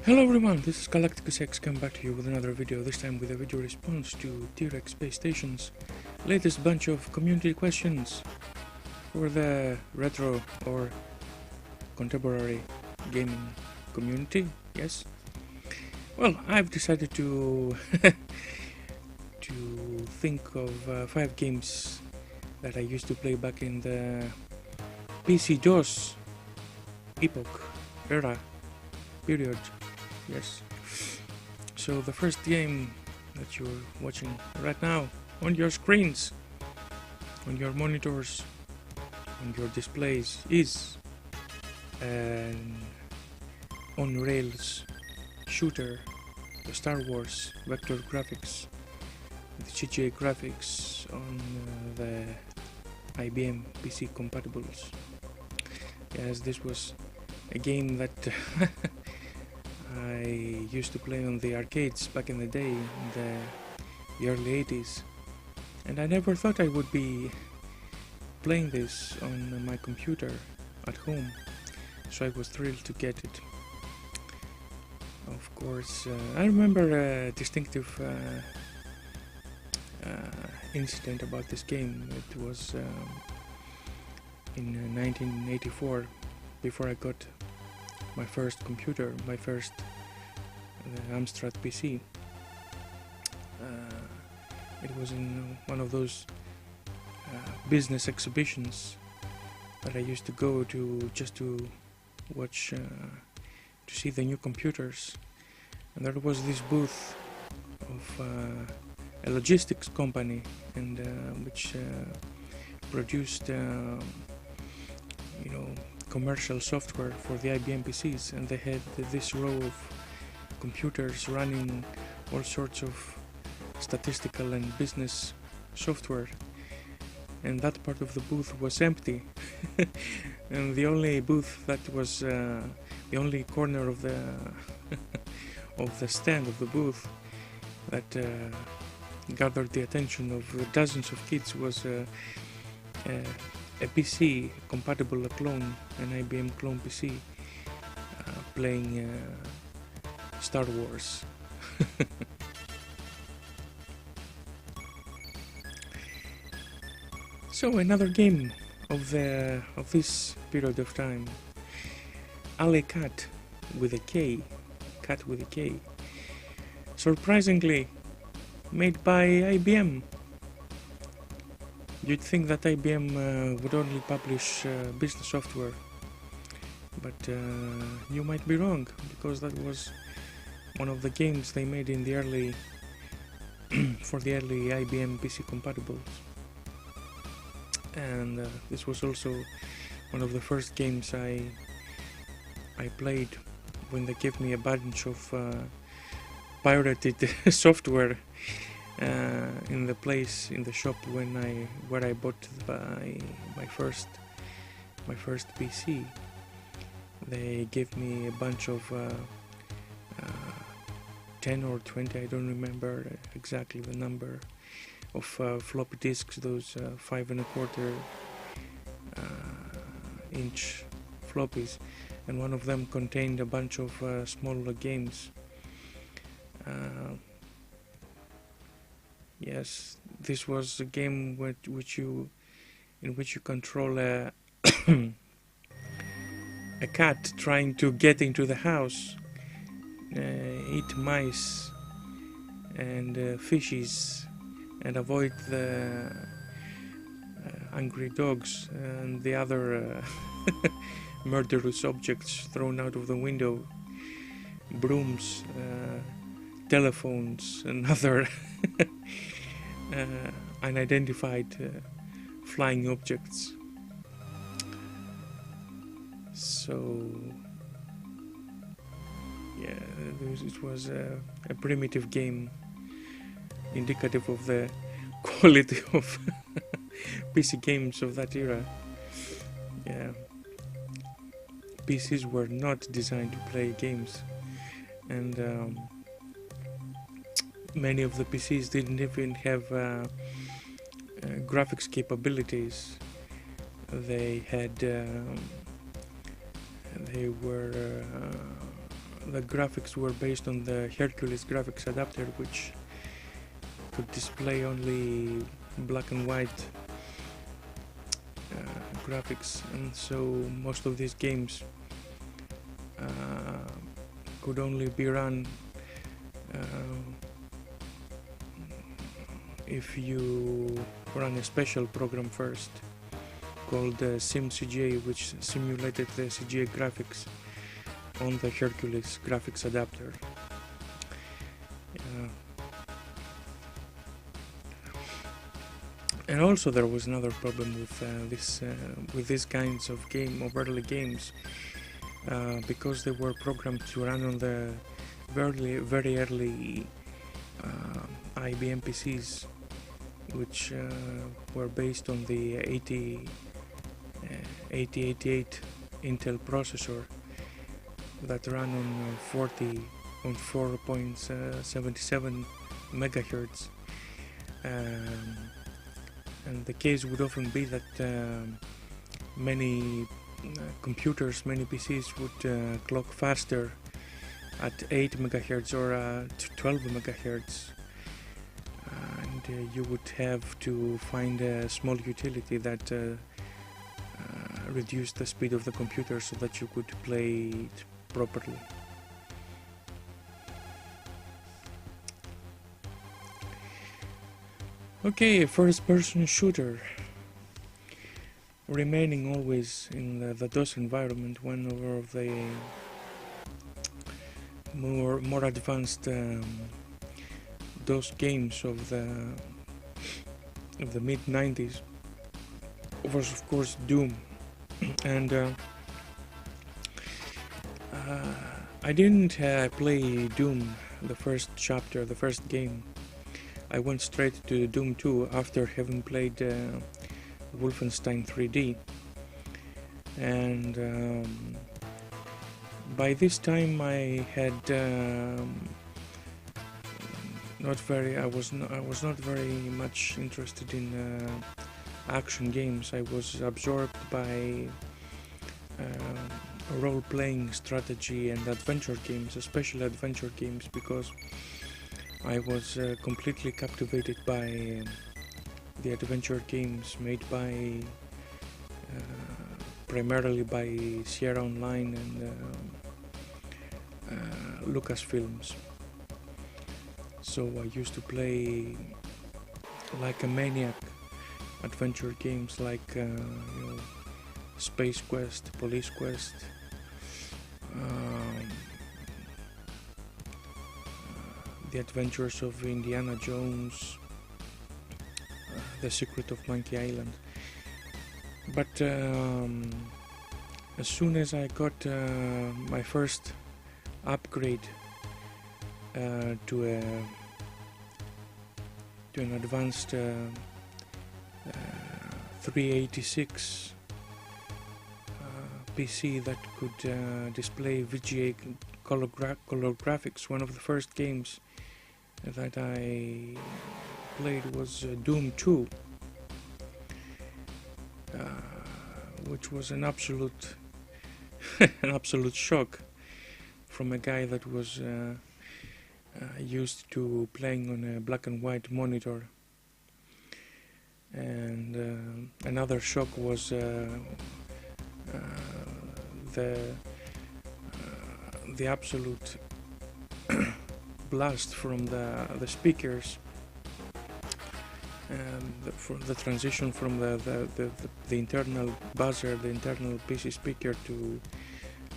Hello everyone, this is Galacticus come back to you with another video, this time with a video response to TRexSpacestation's latest bunch of community questions for the retro or contemporary gaming community, yes. Well, I've decided to to think of 5 games that I used to play back in the PC-DOS epoch, era, period. Yes. So the first game that you're watching right now on your screens, on your monitors, on your displays is an on-rails shooter, the Star Wars vector graphics, with CGI graphics on the IBM PC compatibles. Yes, this was a game that I used to play on the arcades back in the day, in the early 80s, and I never thought I would be playing this on my computer at home, so I was thrilled to get it. Of course, I remember a distinctive incident about this game. It was in 1984, before I got my first computer, my first Amstrad PC. It was in one of those business exhibitions that I used to go to just to watch, to see the new computers. And there was this booth of a logistics company, and which produced, commercial software for the IBM PCs, and they had this row of computers running all sorts of statistical and business software, and that part of the booth was empty. And the only booth that was the only corner of the of the stand of the booth that gathered the attention of dozens of kids was a PC compatible, a clone, an IBM clone PC, playing Star Wars. So another game of this period of time, Alley Cat with a K, cat with a K, surprisingly made by IBM. You'd think that IBM would only publish business software, but you might be wrong, because that was one of the games they made in the early for the early IBM PC compatibles. And this was also one of the first games I played when they gave me a bunch of pirated software in the shop where I bought my first PC. They gave me a bunch of 10 or 20, I don't remember exactly the number, of floppy disks, those 5¼ inch floppies, and one of them contained a bunch of smaller games. Yes, this was a game in which you control a a cat trying to get into the house, eat mice and fishes, and avoid the angry dogs and the other murderous objects thrown out of the window, brooms, telephones, and other unidentified flying objects. So yeah, it was a primitive game, indicative of the quality of PC games of that era. Yeah, PCs were not designed to play games, and many of the PCs didn't even have graphics capabilities. They were the graphics were based on the Hercules graphics adapter, which could display only black and white graphics, and so most of these games could only be run if you run a special program first called SimCGA, which simulated the CGA graphics on the Hercules graphics adapter. And also there was another problem with these kinds of early games, because they were programmed to run on the very early IBM PCs, which were based on the 8088 Intel processor that ran on 4.77 megahertz. And the case would often be that many computers, many PCs would clock faster at 8 megahertz or 12 megahertz, and you would have to find a small utility that reduced the speed of the computer so that you could play it properly. Okay, a first-person shooter, remaining always in the DOS environment, one of the more advanced DOS games of the mid-90s was of course Doom. And I didn't play Doom, the first chapter, the first game. I went straight to Doom 2 after having played Wolfenstein 3D, and by this time I had I was not very much interested in action games. I was absorbed by role-playing, strategy and adventure games, especially adventure games, because I was completely captivated by the adventure games made by primarily by Sierra Online and Lucasfilms. So I used to play like a maniac adventure games like Space Quest, Police Quest, The Adventures of Indiana Jones, The Secret of Monkey Island. But as soon as I got my first upgrade to an advanced 386 PC that could display VGA color graphics, one of the first games that I played was Doom 2, which was an absolute shock from a guy that was used to playing on a black and white monitor. And another shock was the absolute blast from the speakers, and the transition from the internal buzzer, the internal PC speaker, to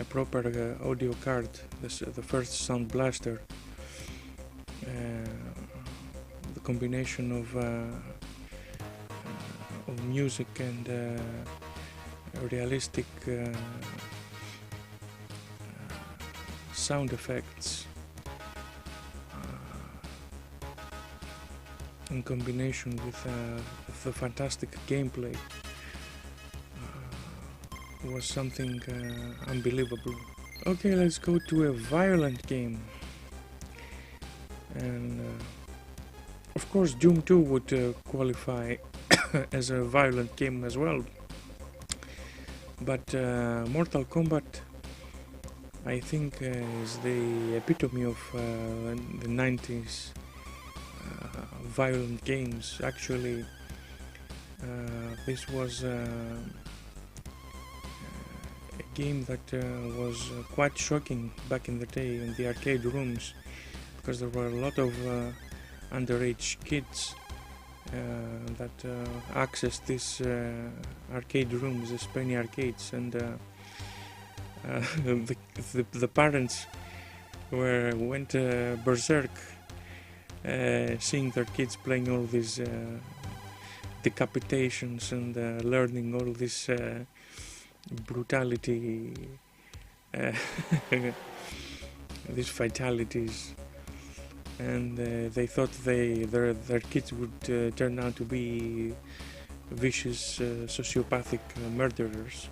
a proper audio card, the first sound blaster. The combination of music and realistic sound effects, in combination with the fantastic gameplay, was something unbelievable. Okay, let's go to a violent game. And of course Doom 2 would qualify as a violent game as well, but Mortal Kombat I think is the epitome of the 90s violent games. Actually, this was a game that was quite shocking back in the day in the arcade rooms, because there were a lot of underage kids that accessed these arcade rooms, these penny arcades, and the parents went berserk seeing their kids playing all these decapitations and learning all this brutality, these fatalities, and they thought their kids would turn out to be vicious sociopathic murderers,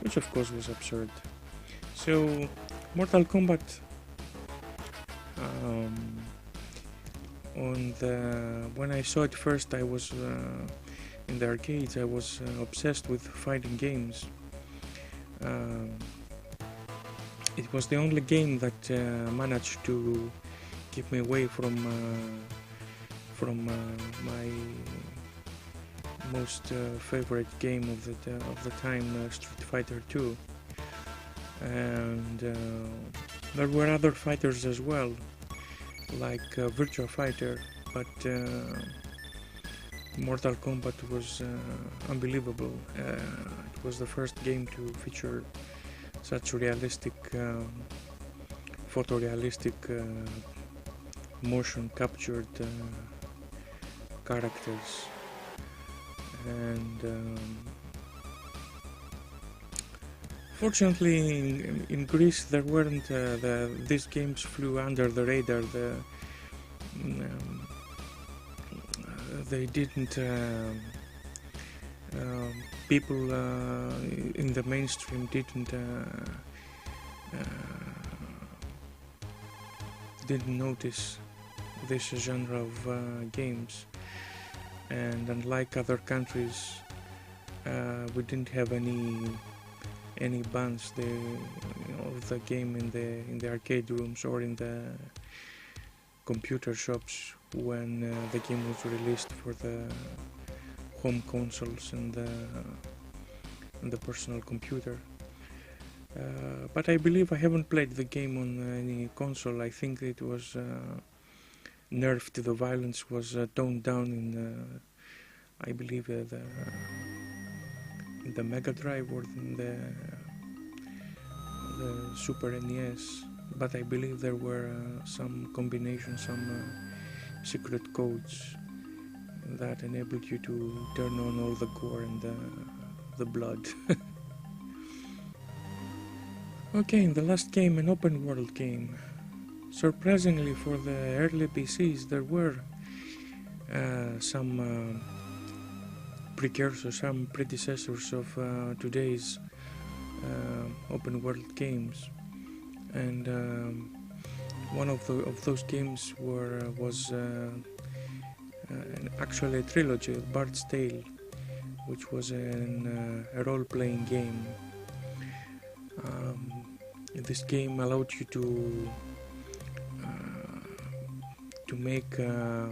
which of course was absurd. So Mortal Kombat, when I saw it first, I was in the arcades. I was obsessed with fighting games. It was the only game that managed to keep me away from my most favorite game of the time, Street Fighter 2. And there were other fighters as well, like Virtua Fighter, but Mortal Kombat was unbelievable. It was the first game to feature such realistic, photorealistic, motion captured characters. And fortunately in Greece there weren't these games flew under the radar. They didn't people in the mainstream didn't notice this genre of games, and unlike other countries, we didn't have any bans of the game in the arcade rooms or in the computer shops when the game was released for the home consoles and the personal computer. But I believe I haven't played the game on any console. I think it was nerfed. The violence was toned down in I believe in the Mega Drive or in the Super NES, but I believe there were some combinations, some secret codes that enabled you to turn on all the gore and the blood. Okay, in the last game, an open world game. Surprisingly for the early PCs, there were some precursors, some predecessors of today's open world games, and one of those games was actually a trilogy, Bard's Tale, which was a role-playing game. This game allowed you to make a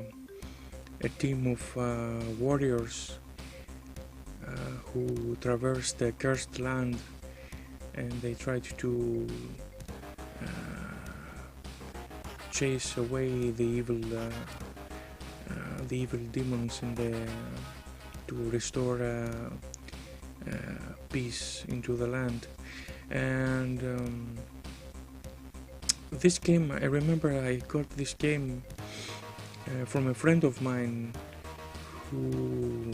team of warriors who traversed the cursed land, and they tried to chase away the evil demons to restore peace into the land. And this game, I remember I got this game from a friend of mine who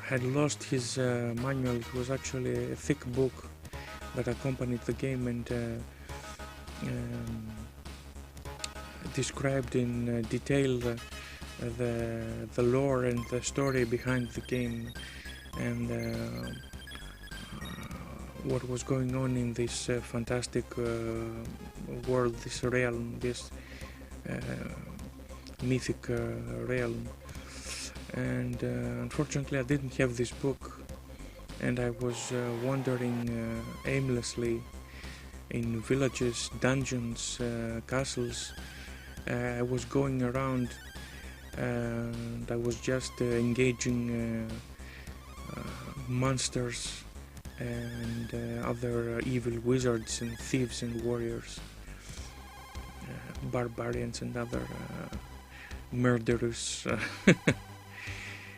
had lost his manual. It was actually a thick book that accompanied the game and described in detail the lore and the story behind the game, and what was going on in this fantastic world, this realm, this mythic realm. And unfortunately I didn't have this book, and I was wandering aimlessly in villages, dungeons, castles. I was going around and I was just engaging monsters and other evil wizards and thieves and warriors, barbarians and other murderous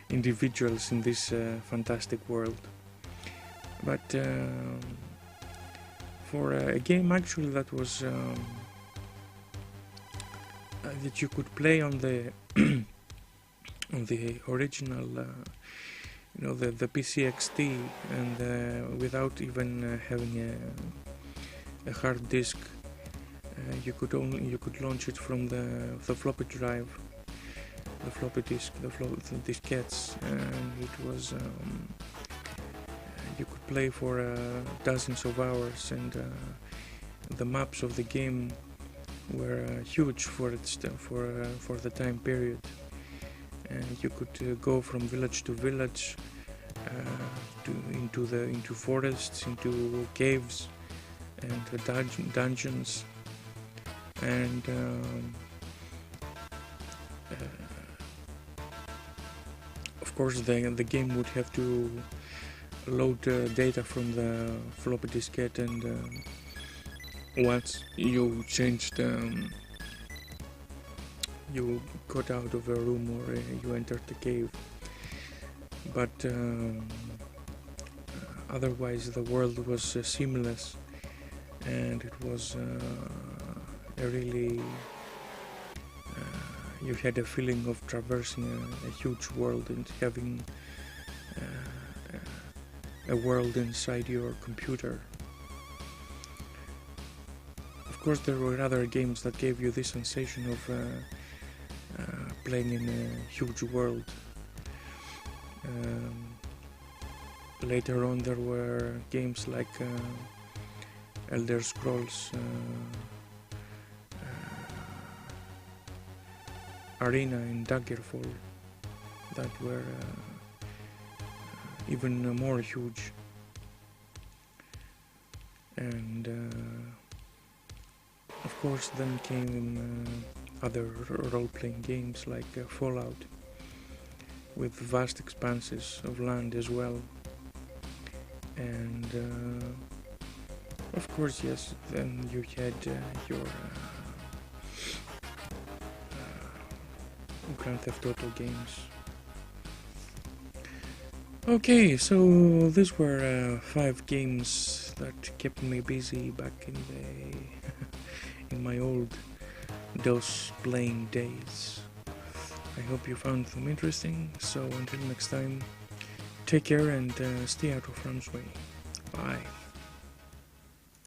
individuals in this fantastic world. But for a game actually that was that you could play on the on the original you know, the PC XT, and without even having a hard disk, you could launch it from the floppy drive, the floppy disk, the diskettes, and it was you could play for dozens of hours, and the maps of the game were huge for the time period. And you could go from village to village, into forests, into caves, and dungeons, and of course the game would have to load data from the floppy diskette, and once you changed you got out of a room, or you entered the cave, but otherwise the world was seamless, and it was a really you had a feeling of traversing a huge world and having a world inside your computer. Of course there were other games that gave you this sensation of playing in a huge world. Later on there were games like Elder Scrolls Arena and Daggerfall that were even more huge, and of course then came other role-playing games like Fallout, with vast expanses of land as well, and of course, yes, then you had your Grand Theft Auto games. Okay, so these were 5 games that kept me busy back in the in my old DOS playing days. I hope you found them interesting, so until next time, take care and stay out of harm's way. Bye.